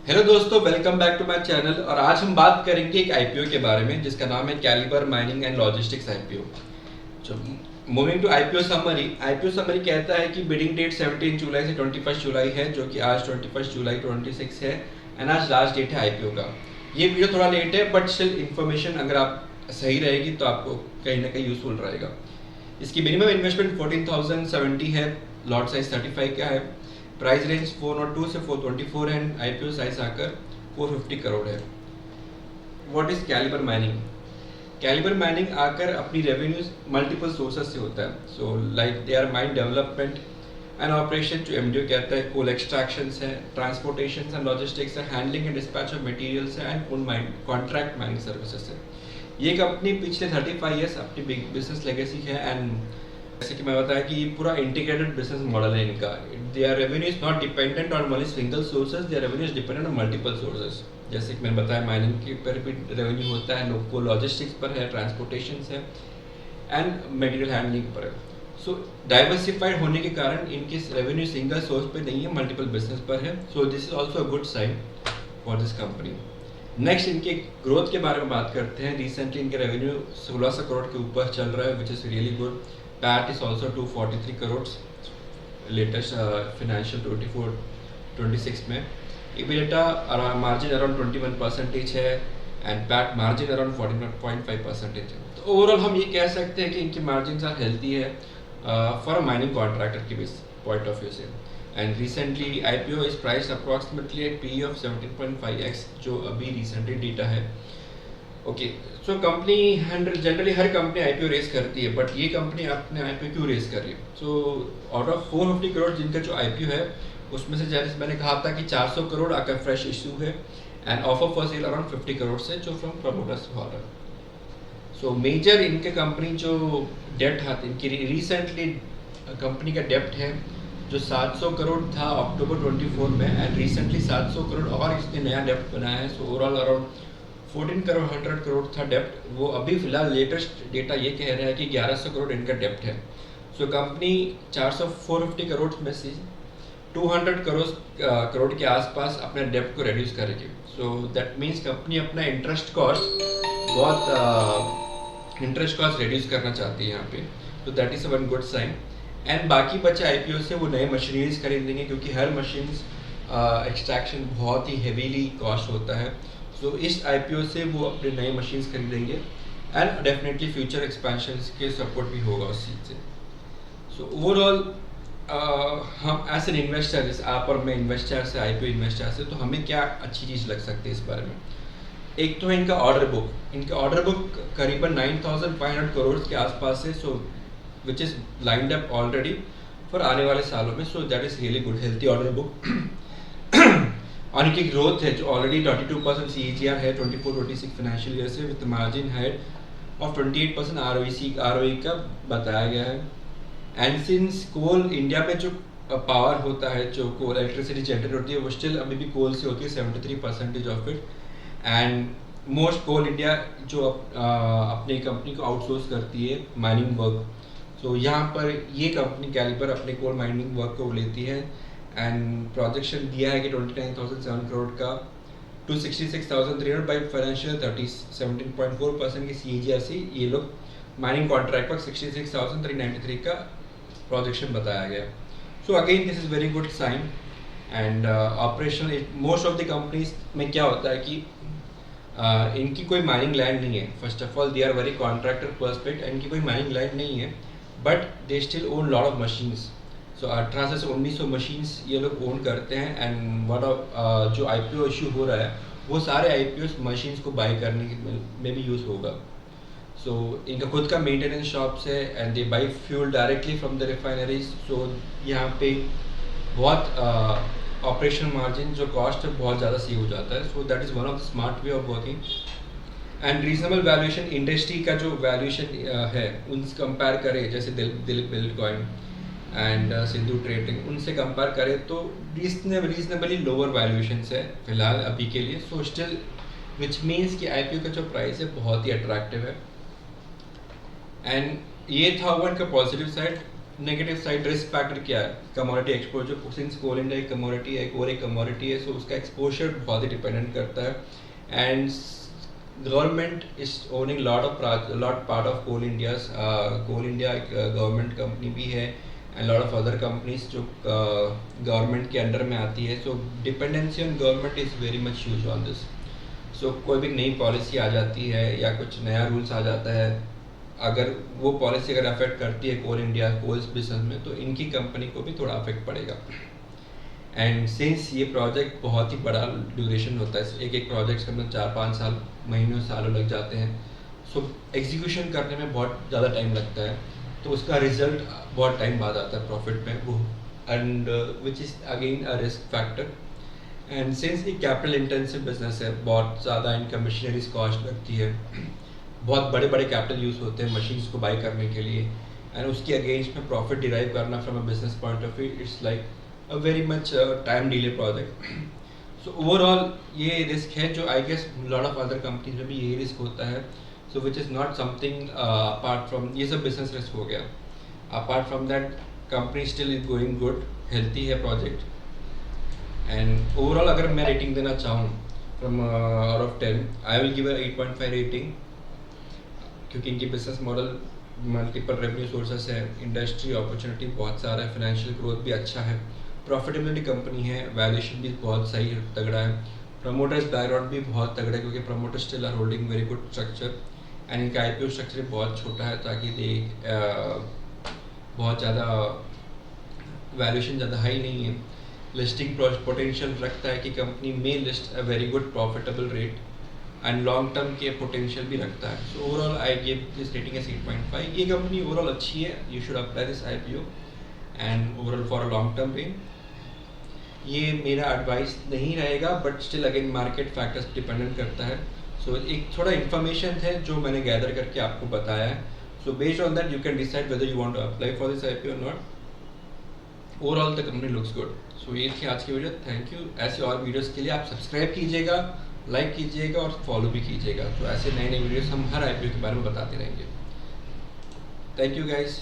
Hello दोस्तों, welcome back to my channel. और आज हम बात करेंगे एक आईपीओ के बारे में जिसका नाम है Caliber Mining and Logistics IPO. तो मूविंग टू आईपीओ समरी कहता है कि बिडिंग डेट 17 जुलाई से 21 जुलाई है, जो कि आज 21 जुलाई 26 है एंड आज लास्ट डेट है आईपीओ का। ये वीडियो थोड़ा लेट है बट स्टिल इन्फॉर्मेशन अगर आप सही रहेगी तो आपको कहीं ना कहीं यूजफुल रहेगा। इसकी मिनिमम इन्वेस्टमेंट 14,070 है, लॉट साइज 35 का है, प्राइस रेंज 402 से 424 एंड आईपीओ साइज आकर 450 करोड़ है। What is Caliber Mining? Caliber Mining आकर अपनी रेवेन्यूज मल्टीपल सोर्सेस से होता है। So like they are mine development and operation, जो एमडीओ कहता है, कोल एक्सट्रैक्शन है, ट्रांसपोर्टेशन एंड लॉजिस्टिक्स है, handling and dispatch of materials है एंड कॉन्ट्रैक्ट माइनिंग सर्विसेज है। ये कंपनी पिछले 35 ईयर्स अपनी बिग बिजनेस लेगेसी है एंड जैसे कि मैं बताया कि पूरा इंटीग्रेटेड बिजनेस मॉडल है इनका। Their revenue is not dependent on one single sources, their revenue is dependent on multiple sources. जैसे कि मैंने बताया, माइनिंग के पर भी रेवेन्यू होता है, लोको लॉजिस्टिक्स पर है, ट्रांसपोर्टेशन है एंड मटेरियल हैंडलिंग पर है। सो डाइवर्सिफाइड होने के कारण इनके रेवेन्यू सिंगल सोर्स पे नहीं है, मल्टीपल बिजनेस पर है। So this is also a good sign for this company. Next इनके ग्रोथ के बारे में बात करते हैं। रिसेंटली इनके रेवेन्यू 1600 करोड़ के ऊपर चल रहा है, which is really good. PAT is also 243 crores latest financial 24-26 में। EBITDA margin around 21% है एंड PAT margin around 14.5% है। तो ओवरऑल हम ये कह सकते हैं कि इनकी मार्जिन आर हेल्थी है फॉर अ माइनिंग कॉन्ट्रैक्टर की पॉइंट ऑफ व्यू से। And recently IPO is price approximately at PE of 17.5x, जो अभी रिसेंटली डेटा है। ओके, सो कंपनी जनरली हर कंपनी आईपीओ रेस करती है, बट ये कंपनी अपने आईपीओ क्यों रेस कर रही है? सो आउट ऑफ 450 करोड़ जिनका जो आईपीओ है, उसमें से जैसे मैंने कहा था कि 400 करोड़ आकर फ्रेश इशू है and offer for sale around 50 crore से, जो फ्रॉम प्रमोटर्स हो रहा है। सो मेजर इनके कंपनी जो डेप्ट है, इनकी रिसेंटली कंपनी का डेप्ट है जो 700 करोड़ था अक्टूबर 24 में एंड रिसेंटली 700 करोड़ और इसने नया डेप्ट बनाया है। So overall around 14 crore 100 crore था डेप्ट। वो अभी फिलहाल लेटेस्ट डेटा ये कह रहा है कि 1100 करोड़ इनका डेप्ट है। सो कंपनी 450 करोड़ में से 200 करोड़ के आसपास अपने डेप्ट को रिड्यूस करेगी। सो दैट मीन्स कंपनी अपना इंटरेस्ट कॉस्ट रिड्यूस करना चाहती है यहाँ पे। तो that is one good sign. And बाकी बचे आईपीओ से वो नए मशीनरीज खरीदेंगे, क्योंकि हर मशीन एक्सट्रैक्शन बहुत ही हेवीली कॉस्ट होता है। तो इस आईपीओ से वो अपने नए मशीन्स खरीदेंगे एंड डेफिनेटली फ्यूचर एक्सपेंशन के सपोर्ट भी होगा उस चीज़ से। सो ओवरऑल हम एज एन इन्वेस्टर, जैसे आप और मैं इन्वेस्टर से, आईपीओ इन्वेस्टर से, तो हमें क्या अच्छी चीज़ लग सकती है इस बारे में? एक तो है इनका ऑर्डर बुक। इनका ऑर्डर बुक करीबन 9,500 करोड़ के आसपास है, so which is lined up already for आने वाले सालों में। So that is really good, healthy order book. और इनकी ग्रोथ है जो ऑलरेडी 22% CAGR है 24-26 फाइनेंशियल ईयर से, with margin height of 28% ROE का बताया गया है। एंड सिंस कोल इंडिया में जो पावर होता है, जो कोल इलेक्ट्रिसिटी जनरेट होती है, वो स्टिल अभी भी कोल से होती है, 73% of it. And most Coal India जो अपनी कंपनी को आउटसोर्स करती है माइनिंग वर्क। सो यहाँ पर ये कंपनी कैलिबर अपने कोल माइनिंग वर्क को लेती है एंड प्रोजेक्शन दिया है कि 29,007 करोड़ का टू 66,300 बाई फाइनेंशियल 17.4% की CAGR से ये लोग माइनिंग कॉन्ट्रैक्ट पर 66,393 का प्रोजेक्शन बताया गया। So again this is very good sign. And operational most of the companies में क्या होता है कि इनकी कोई माइनिंग लैंड नहीं है। First of all they are very contractor perspective, इनकी कोई माइनिंग लैंड नहीं है, but they still own lot of machines. So 1800 से 1900 मशीन्स ये लोग ओन करते हैं एंड व्हाट ऑफ जो आईपीओ इशू हो रहा है, वो सारे आईपीओ मशीन्स को बाई करने में भी यूज़ होगा। सो इनका खुद का मेंटेनेंस शॉप्स है and they buy fuel directly from the refineries. So यहाँ पे बहुत ऑपरेशन मार्जिन जो कॉस्ट है बहुत ज़्यादा सेव हो जाता है। सो that is one of the smart way of working. And reasonable valuation, industry का जो वैल्यूएशन है उनसे कंपेयर करें, जैसे बिटकॉइन एंड सिंधु ट्रेडिंग, उनसे कंपेयर करें तो रीजनेबली लोअर वैल्यूएशन है फिलहाल अभी के लिए। सो स्टिल विच मीन्स कि आईपीओ का जो प्राइस है बहुत ही अट्रैक्टिव है। एंड ये था वन का positive side. Negative side risk factor क्या है, कमोडिटी एक्सपोजर, जो सिंस कोल इंडिया एक कमोडिटी है, एक और एक कमोडिटी है, सो उसका एक्सपोजर बहुत ही डिपेंडेंट करता है। And government is owning lot part of Coal India एक गवर्नमेंट कंपनी भी है, and lot of other companies जो गवर्नमेंट के अंडर में आती है। So dependency on government is very much huge on this. So कोई भी नई पॉलिसी आ जाती है या कुछ नया रूल्स आ जाता है, अगर वो पॉलिसी अगर अफेक्ट करती है कोल इंडिया कोल्स बिजनेस में, तो इनकी कंपनी को भी थोड़ा अफेक्ट पड़ेगा। एंड सिंस ये प्रोजेक्ट बहुत ही बड़ा ड्यूरेशन होता है, एक एक प्रोजेक्ट के अंदर 4-5 साल महीनों सालों लग जाते हैं, सो एग्जीक्यूशन करने में बहुत ज़्यादा टाइम लगता है, तो उसका रिजल्ट बहुत टाइम बाद आता है प्रॉफिट में वो, and which is again a risk factor. And since ये कैपिटल इंटेंसिव बिजनेस है, बहुत ज़्यादा इनका मशीनरीज कॉस्ट लगती है, बहुत बड़े बड़े कैपिटल यूज़ होते हैं मशीन्स को बाई करने के लिए, एंड उसके अगेंस्ट में प्रॉफिट डिराइव करना from a business point of view, it's like a very much time delay project. So overall ये रिस्क है जो I guess lot of other companies में भी यही रिस्क होता है, so which is not something apart from, ये सब बिजनेस रिस्क हो गया। Apart from that company still is going good, healthy है प्रोजेक्ट। एंड ओवरऑल अगर मैं रेटिंग देना चाहूँ from out of 10, I will give a 8.5 rating, क्योंकि इनकी business model multiple revenue sources है, इंडस्ट्री अपॉर्चुनिटी बहुत सारा है, फाइनेंशियल ग्रोथ भी अच्छा है, प्रॉफिटेबिलिटी कंपनी है, वैल्यूएशन भी बहुत सही तगड़ा है, प्रमोटर्स बैकग्राउंड भी बहुत तगड़ा है, क्योंकि promoters still are holding very good structure, and इनका IPO स्ट्रक्चर बहुत छोटा है, ताकि दे बहुत ज़्यादा वैल्यूएशन ज़्यादा हाई नहीं है, लिस्टिंग पोटेंशियल रखता है कि कंपनी में list a very good profitable rate, and long term के पोटेंशियल भी रखता है। So overall I give this rating as 8.5। ये कंपनी ओवरऑल अच्छी है, you should apply this IPO and overall for a long term gain. ये मेरा advice नहीं रहेगा, but still again market factors dependent करता है। सो एक थोड़ा इन्फॉर्मेशन है जो मैंने गैदर करके आपको बताया है, so based on that you can decide whether you want to apply for this IPO और not. Overall the company looks good. So ये थी आज की वीडियो, थैंक यू। ऐसे और वीडियोस के लिए आप सब्सक्राइब कीजिएगा, लाइक कीजिएगा और फॉलो भी कीजिएगा, तो ऐसे नए नए वीडियोस हम हर IPO के बारे में बताते रहेंगे। Thank you guys.